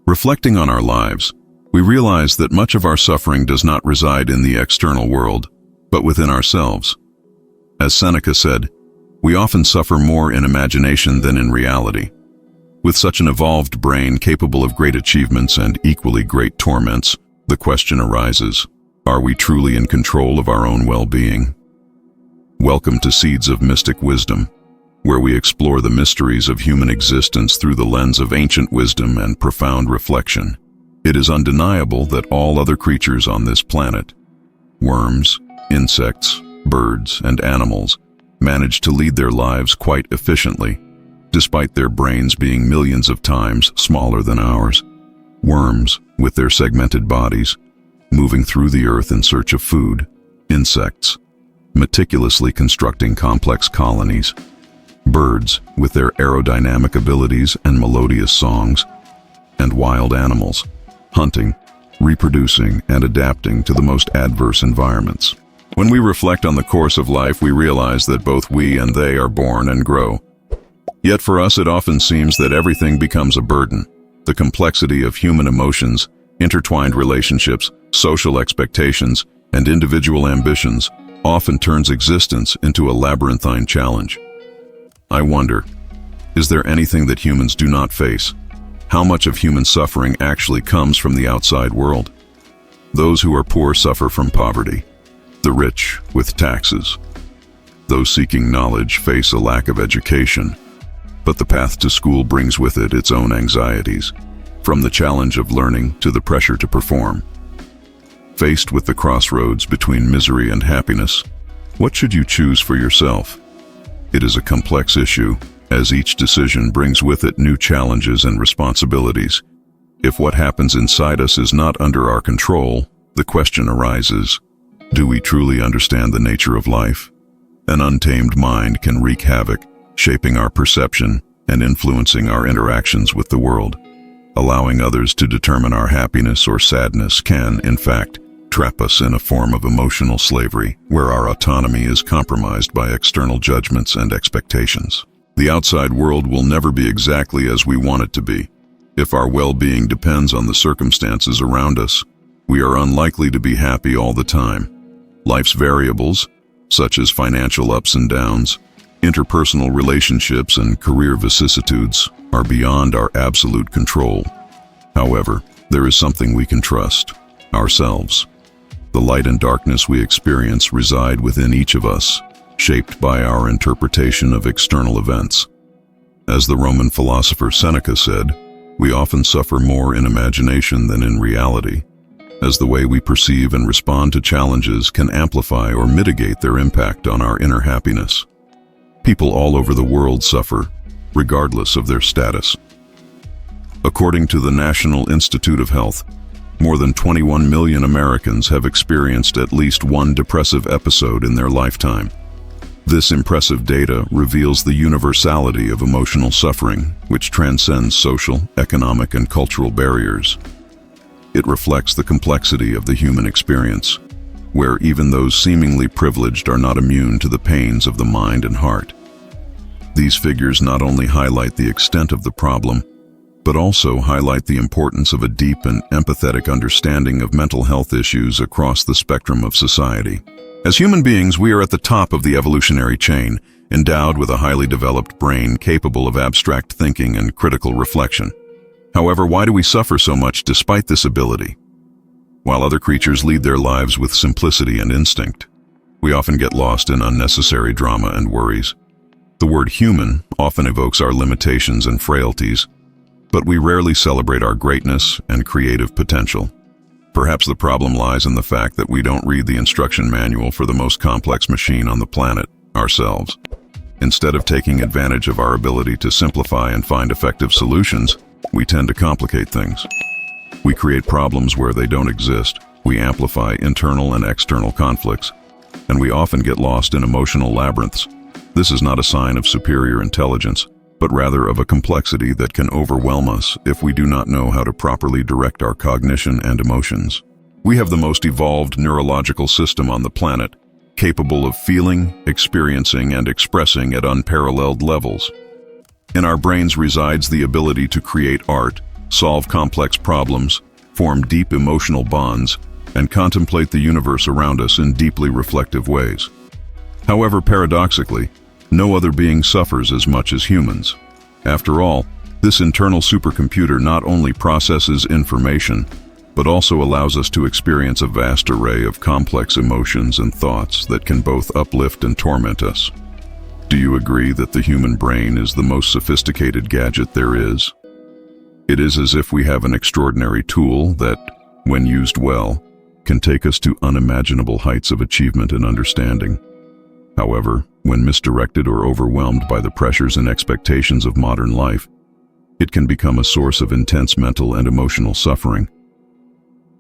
Reflecting on our lives, we realize that much of our suffering does not reside in the external world, but within ourselves. As Seneca said, we often suffer more in imagination than in reality. With such an evolved brain capable of great achievements and equally great torments, the question arises, are we truly in control of our own well-being? Welcome to Seeds of Mystic Wisdom, where we explore the mysteries of human existence through the lens of ancient wisdom and profound reflection. It is undeniable that all other creatures on this planet, worms, insects, birds, and animals, manage to lead their lives quite efficiently, despite their brains being millions of times smaller than ours. Worms, with their segmented bodies, moving through the earth in search of food, insects, meticulously constructing complex colonies, birds, with their aerodynamic abilities and melodious songs, and wild animals, hunting, reproducing, and adapting to the most adverse environments. When we reflect on the course of life, we realize that both we and they are born and grow. Yet for us, it often seems that everything becomes a burden. The complexity of human emotions, intertwined relationships, social expectations, and individual ambitions often turns existence into a labyrinthine challenge. I wonder, is there anything that humans do not face? How much of human suffering actually comes from the outside world? Those who are poor suffer from poverty, the rich with taxes. Those seeking knowledge face a lack of education, but the path to school brings with it its own anxieties, from the challenge of learning to the pressure to perform. Faced with the crossroads between misery and happiness, what should you choose for yourself? It is a complex issue, as each decision brings with it new challenges and responsibilities. If what happens inside us is not under our control, the question arises, do we truly understand the nature of life? An untamed mind can wreak havoc, shaping our perception and influencing our interactions with the world. Allowing others to determine our happiness or sadness can, in fact, trap us in a form of emotional slavery, where our autonomy is compromised by external judgments and expectations. The outside world will never be exactly as we want it to be. If our well-being depends on the circumstances around us, we are unlikely to be happy all the time. Life's variables, such as financial ups and downs, interpersonal relationships, and career vicissitudes, are beyond our absolute control. However, there is something we can trust: ourselves. The light and darkness we experience reside within each of us, shaped by our interpretation of external events. As the Roman philosopher Seneca said, we often suffer more in imagination than in reality, as the way we perceive and respond to challenges can amplify or mitigate their impact on our inner happiness. People all over the world suffer, regardless of their status. According to the National Institute of Health, more than 21 million Americans have experienced at least one depressive episode in their lifetime. This impressive data reveals the universality of emotional suffering, which transcends social, economic, and cultural barriers. It reflects the complexity of the human experience, where even those seemingly privileged are not immune to the pains of the mind and heart. These figures not only highlight the extent of the problem, but also highlight the importance of a deep and empathetic understanding of mental health issues across the spectrum of society. As human beings, we are at the top of the evolutionary chain, endowed with a highly developed brain capable of abstract thinking and critical reflection. However, why do we suffer so much despite this ability? While other creatures lead their lives with simplicity and instinct, we often get lost in unnecessary drama and worries. The word human often evokes our limitations and frailties, but we rarely celebrate our greatness and creative potential. Perhaps the problem lies in the fact that we don't read the instruction manual for the most complex machine on the planet, ourselves. Instead of taking advantage of our ability to simplify and find effective solutions, we tend to complicate things. We create problems where they don't exist, we amplify internal and external conflicts, and we often get lost in emotional labyrinths. This is not a sign of superior intelligence, but rather of a complexity that can overwhelm us if we do not know how to properly direct our cognition and emotions. We have the most evolved neurological system on the planet, capable of feeling, experiencing, and expressing at unparalleled levels. In our brains resides the ability to create art, solve complex problems, form deep emotional bonds, and contemplate the universe around us in deeply reflective ways. However, paradoxically, no other being suffers as much as humans. After all, this internal supercomputer not only processes information, but also allows us to experience a vast array of complex emotions and thoughts that can both uplift and torment us. Do you agree that the human brain is the most sophisticated gadget there is? It is as if we have an extraordinary tool that, when used well, can take us to unimaginable heights of achievement and understanding. However, when misdirected or overwhelmed by the pressures and expectations of modern life, it can become a source of intense mental and emotional suffering.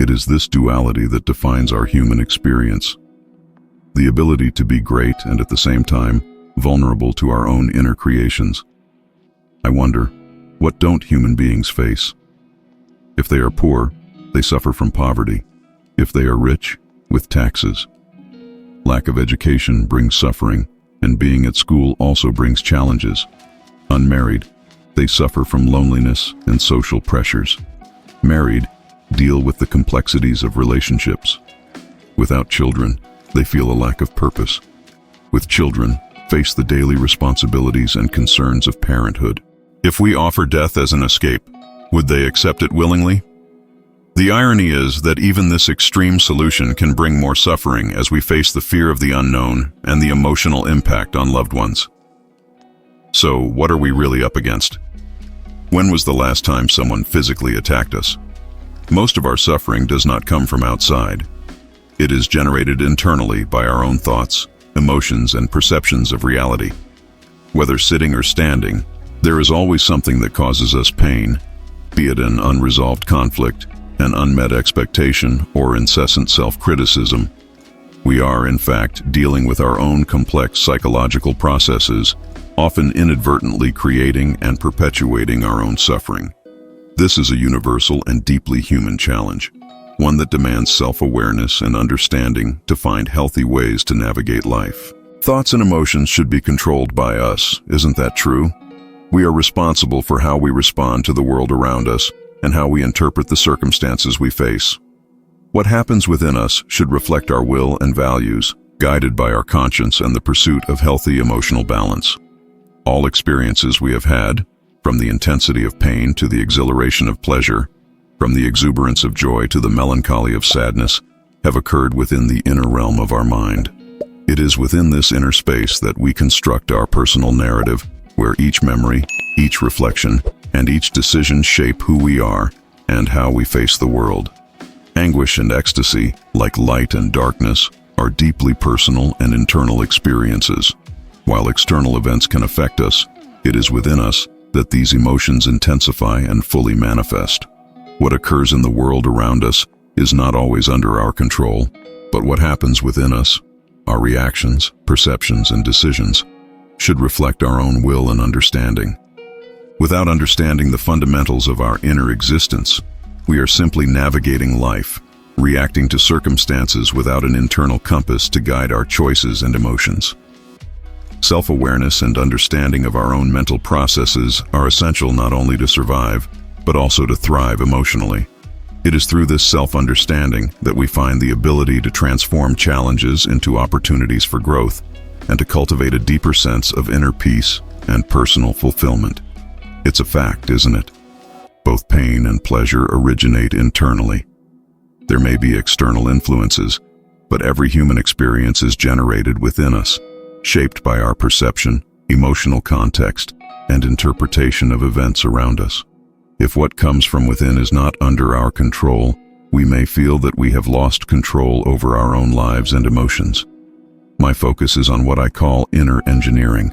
It is this duality that defines our human experience. The ability to be great and at the same time vulnerable to our own inner creations. I wonder, what don't human beings face? If they are poor, they suffer from poverty. If they are rich, with taxes. Lack of education brings suffering, and being at school also brings challenges. Unmarried, they suffer from loneliness and social pressures. Married, deal with the complexities of relationships. Without children, they feel a lack of purpose. With children, face the daily responsibilities and concerns of parenthood. If we offer death as an escape, would they accept it willingly? The irony is that even this extreme solution can bring more suffering as we face the fear of the unknown and the emotional impact on loved ones. So, what are we really up against? When was the last time someone physically attacked us? Most of our suffering does not come from outside. It is generated internally by our own thoughts, emotions, and perceptions of reality. Whether sitting or standing, there is always something that causes us pain, be it an unresolved conflict, an unmet expectation, or incessant self-criticism. We are, in fact, dealing with our own complex psychological processes, often inadvertently creating and perpetuating our own suffering. This is a universal and deeply human challenge, one that demands self-awareness and understanding to find healthy ways to navigate life. Thoughts and emotions should be controlled by us, isn't that true? We are responsible for how we respond to the world around us and how we interpret the circumstances we face. What happens within us should reflect our will and values, guided by our conscience and the pursuit of healthy emotional balance. All experiences we have had, from the intensity of pain to the exhilaration of pleasure, from the exuberance of joy to the melancholy of sadness, have occurred within the inner realm of our mind. It is within this inner space that we construct our personal narrative, where each memory, each reflection, and each decision shape who we are and how we face the world. Anguish and ecstasy, like light and darkness, are deeply personal and internal experiences. While external events can affect us, it is within us that these emotions intensify and fully manifest. What occurs in the world around us is not always under our control, but what happens within us, our reactions, perceptions, and decisions, should reflect our own will and understanding. Without understanding the fundamentals of our inner existence, we are simply navigating life, reacting to circumstances without an internal compass to guide our choices and emotions. Self-awareness and understanding of our own mental processes are essential not only to survive, but also to thrive emotionally. It is through this self-understanding that we find the ability to transform challenges into opportunities for growth and to cultivate a deeper sense of inner peace and personal fulfillment. It's a fact, isn't it? Both pain and pleasure originate internally. There may be external influences, but every human experience is generated within us, shaped by our perception, emotional context, and interpretation of events around us. If what comes from within is not under our control, we may feel that we have lost control over our own lives and emotions. My focus is on what I call inner engineering,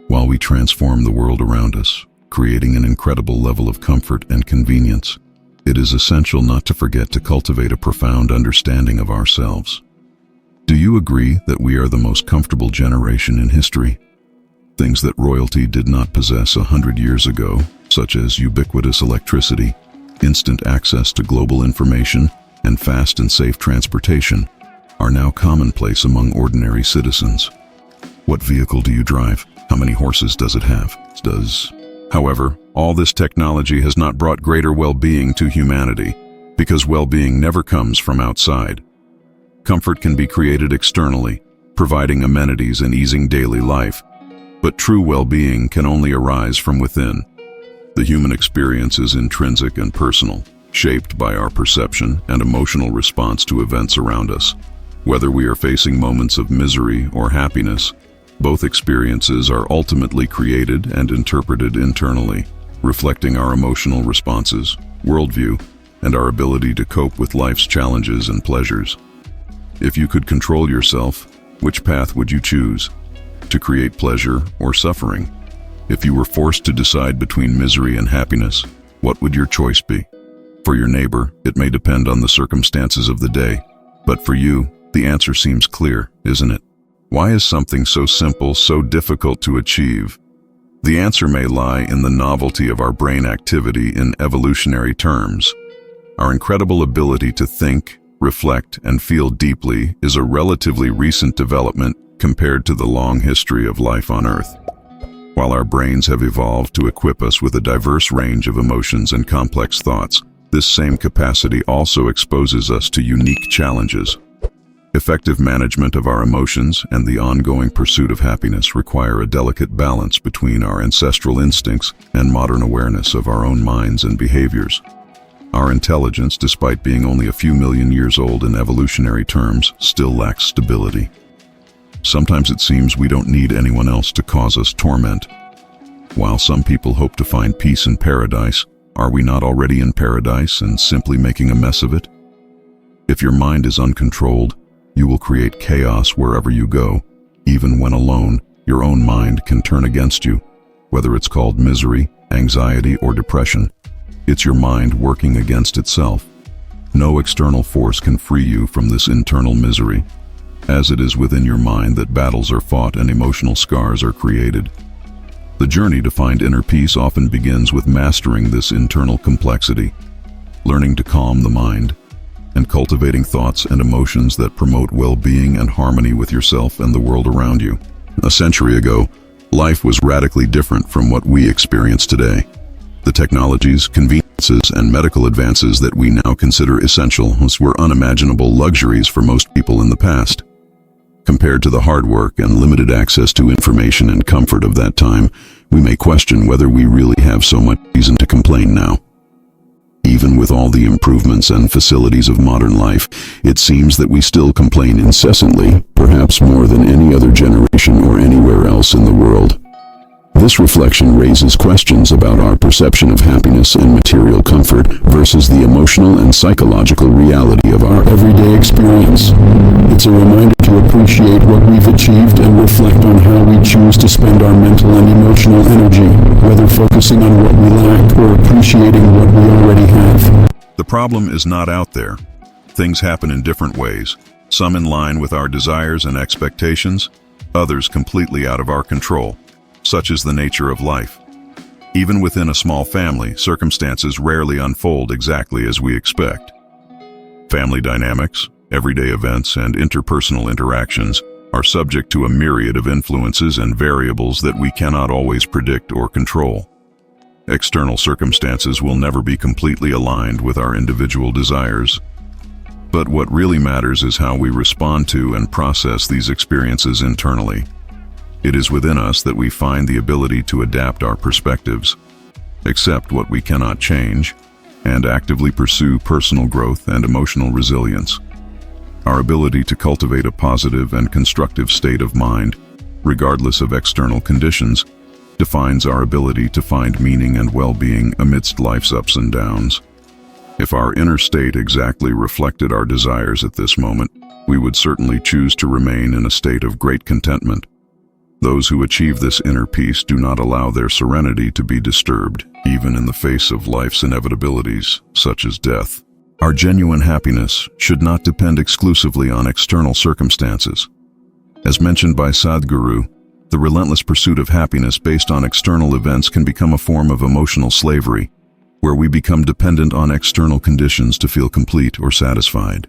while we transform the world around us, creating an incredible level of comfort and convenience. It is essential not to forget to cultivate a profound understanding of ourselves. Do you agree that we are the most comfortable generation in history? Things that royalty did not possess 100 years ago, such as ubiquitous electricity, instant access to global information, and fast and safe transportation, are now commonplace among ordinary citizens. What vehicle do you drive? How many horses does it have? Does However, all this technology has not brought greater well-being to humanity, because well-being never comes from outside. Comfort can be created externally, providing amenities and easing daily life, but true well-being can only arise from within. The human experience is intrinsic and personal, shaped by our perception and emotional response to events around us. Whether we are facing moments of misery or happiness, both experiences are ultimately created and interpreted internally, reflecting our emotional responses, worldview, and our ability to cope with life's challenges and pleasures. If you could control yourself, which path would you choose? To create pleasure or suffering? If you were forced to decide between misery and happiness, what would your choice be? For your neighbor, it may depend on the circumstances of the day, but for you, the answer seems clear, isn't it? Why is something so simple so difficult to achieve? The answer may lie in the novelty of our brain activity in evolutionary terms. Our incredible ability to think, reflect, and feel deeply is a relatively recent development compared to the long history of life on Earth. While our brains have evolved to equip us with a diverse range of emotions and complex thoughts, this same capacity also exposes us to unique challenges. Effective management of our emotions and the ongoing pursuit of happiness require a delicate balance between our ancestral instincts and modern awareness of our own minds and behaviors. Our intelligence, despite being only a few million years old in evolutionary terms, still lacks stability. Sometimes it seems we don't need anyone else to cause us torment. While some people hope to find peace in paradise, are we not already in paradise and simply making a mess of it? If your mind is uncontrolled, you will create chaos wherever you go. Even when alone, your own mind can turn against you. Whether it's called misery, anxiety, or depression, it's your mind working against itself. No external force can free you from this internal misery, as it is within your mind that battles are fought and emotional scars are created. The journey to find inner peace often begins with mastering this internal complexity, learning to calm the mind, and cultivating thoughts and emotions that promote well-being and harmony with yourself and the world around you. A century ago, life was radically different from what we experience today. The technologies, conveniences, and medical advances that we now consider essential were unimaginable luxuries for most people in the past. Compared to the hard work and limited access to information and comfort of that time, we may question whether we really have so much reason to complain now. Even with all the improvements and facilities of modern life, it seems that we still complain incessantly, perhaps more than any other generation or anywhere else in the world. This reflection raises questions about our perception of happiness and material comfort versus the emotional and psychological reality of our everyday experience. It's a reminder to appreciate what we've achieved and reflect on how we choose to spend our mental and emotional energy, whether focusing on what we lack or appreciating what we already have. The problem is not out there. Things happen in different ways, some in line with our desires and expectations, others completely out of our control. Such is the nature of life. Even within a small family, circumstances rarely unfold exactly as we expect. Family dynamics, everyday events, and interpersonal interactions are subject to a myriad of influences and variables that we cannot always predict or control. External circumstances will never be completely aligned with our individual desires. But what really matters is how we respond to and process these experiences internally. It is within us that we find the ability to adapt our perspectives, accept what we cannot change, and actively pursue personal growth and emotional resilience. Our ability to cultivate a positive and constructive state of mind, regardless of external conditions, defines our ability to find meaning and well-being amidst life's ups and downs. If our inner state exactly reflected our desires at this moment, we would certainly choose to remain in a state of great contentment. Those who achieve this inner peace do not allow their serenity to be disturbed, even in the face of life's inevitabilities, such as death. Our genuine happiness should not depend exclusively on external circumstances. As mentioned by Sadhguru, the relentless pursuit of happiness based on external events can become a form of emotional slavery, where we become dependent on external conditions to feel complete or satisfied.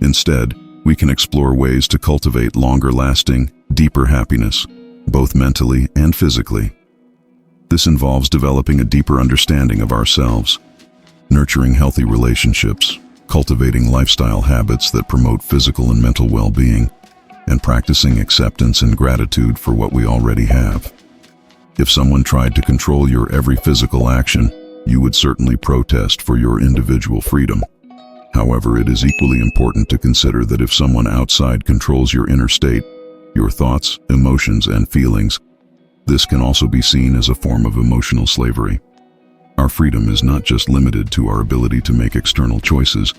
Instead, we can explore ways to cultivate longer-lasting, deeper happiness, both mentally and physically. This involves developing a deeper understanding of ourselves, nurturing healthy relationships, cultivating lifestyle habits that promote physical and mental well-being, and practicing acceptance and gratitude for what we already have. If someone tried to control your every physical action, you would certainly protest for your individual freedom. However, it is equally important to consider that if someone outside controls your inner state, your thoughts, emotions, and feelings, this can also be seen as a form of emotional slavery. Our freedom is not just limited to our ability to make external choices,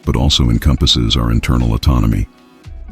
but also encompasses our internal autonomy.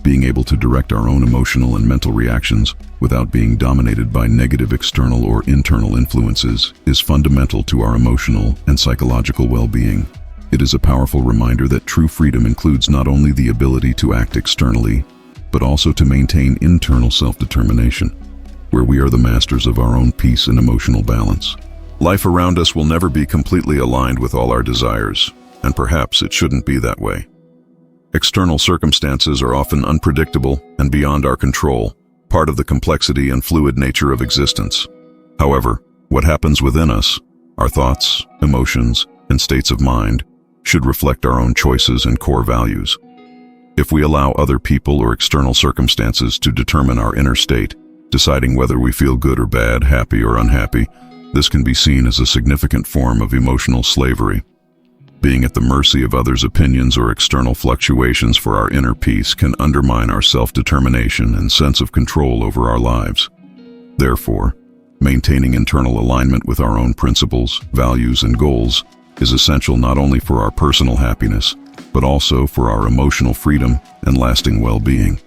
Being able to direct our own emotional and mental reactions without being dominated by negative external or internal influences is fundamental to our emotional and psychological well-being. It is a powerful reminder that true freedom includes not only the ability to act externally, but also to maintain internal self-determination, where we are the masters of our own peace and emotional balance. Life around us will never be completely aligned with all our desires, and perhaps it shouldn't be that way. External circumstances are often unpredictable and beyond our control, part of the complexity and fluid nature of existence. However, what happens within us, our thoughts, emotions, and states of mind, should reflect our own choices and core values. If we allow other people or external circumstances to determine our inner state, deciding whether we feel good or bad, happy or unhappy, this can be seen as a significant form of emotional slavery. Being at the mercy of others' opinions or external fluctuations for our inner peace can undermine our self-determination and sense of control over our lives. Therefore, maintaining internal alignment with our own principles, values, and goals is essential not only for our personal happiness, but also for our emotional freedom and lasting well-being.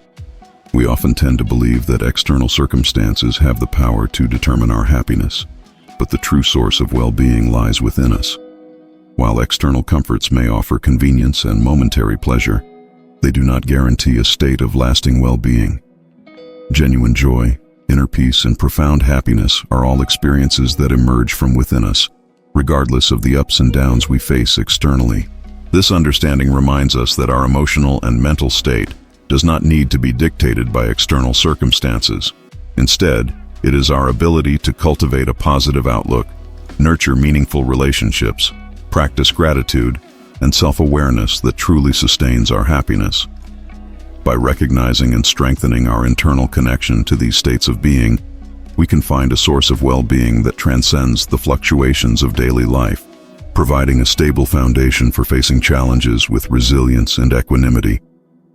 We often tend to believe that external circumstances have the power to determine our happiness, but the true source of well-being lies within us. While external comforts may offer convenience and momentary pleasure, they do not guarantee a state of lasting well-being. Genuine joy, inner peace, and profound happiness are all experiences that emerge from within us, regardless of the ups and downs we face externally. This understanding reminds us that our emotional and mental state does not need to be dictated by external circumstances. Instead, it is our ability to cultivate a positive outlook, nurture meaningful relationships, practice gratitude, and self-awareness that truly sustains our happiness. By recognizing and strengthening our internal connection to these states of being, we can find a source of well-being that transcends the fluctuations of daily life, providing a stable foundation for facing challenges with resilience and equanimity.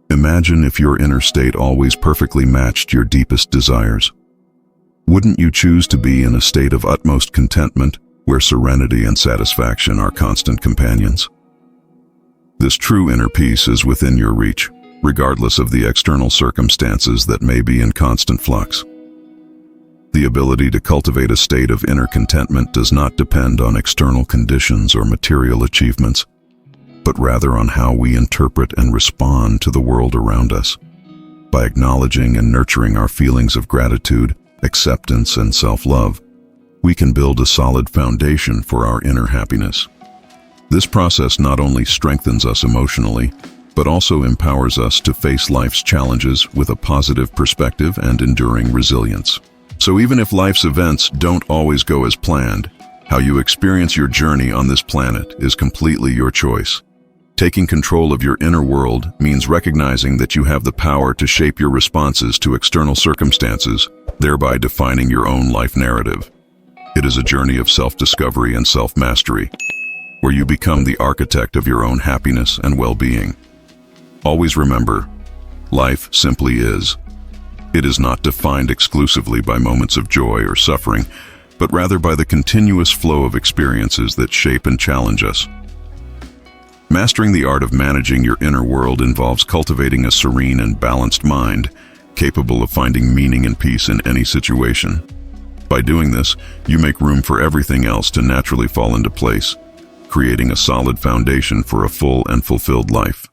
Imagine if your inner state always perfectly matched your deepest desires. Wouldn't you choose to be in a state of utmost contentment, where serenity and satisfaction are constant companions? This true inner peace is within your reach, regardless of the external circumstances that may be in constant flux. The ability to cultivate a state of inner contentment does not depend on external conditions or material achievements, but rather on how we interpret and respond to the world around us. By acknowledging and nurturing our feelings of gratitude, acceptance, and self-love, we can build a solid foundation for our inner happiness. This process not only strengthens us emotionally, but also empowers us to face life's challenges with a positive perspective and enduring resilience. So even if life's events don't always go as planned, how you experience your journey on this planet is completely your choice. Taking control of your inner world means recognizing that you have the power to shape your responses to external circumstances, thereby defining your own life narrative. It is a journey of self-discovery and self-mastery, where you become the architect of your own happiness and well-being. Always remember, life simply is. It is not defined exclusively by moments of joy or suffering, but rather by the continuous flow of experiences that shape and challenge us. Mastering the art of managing your inner world involves cultivating a serene and balanced mind, capable of finding meaning and peace in any situation. By doing this, you make room for everything else to naturally fall into place, creating a solid foundation for a full and fulfilled life.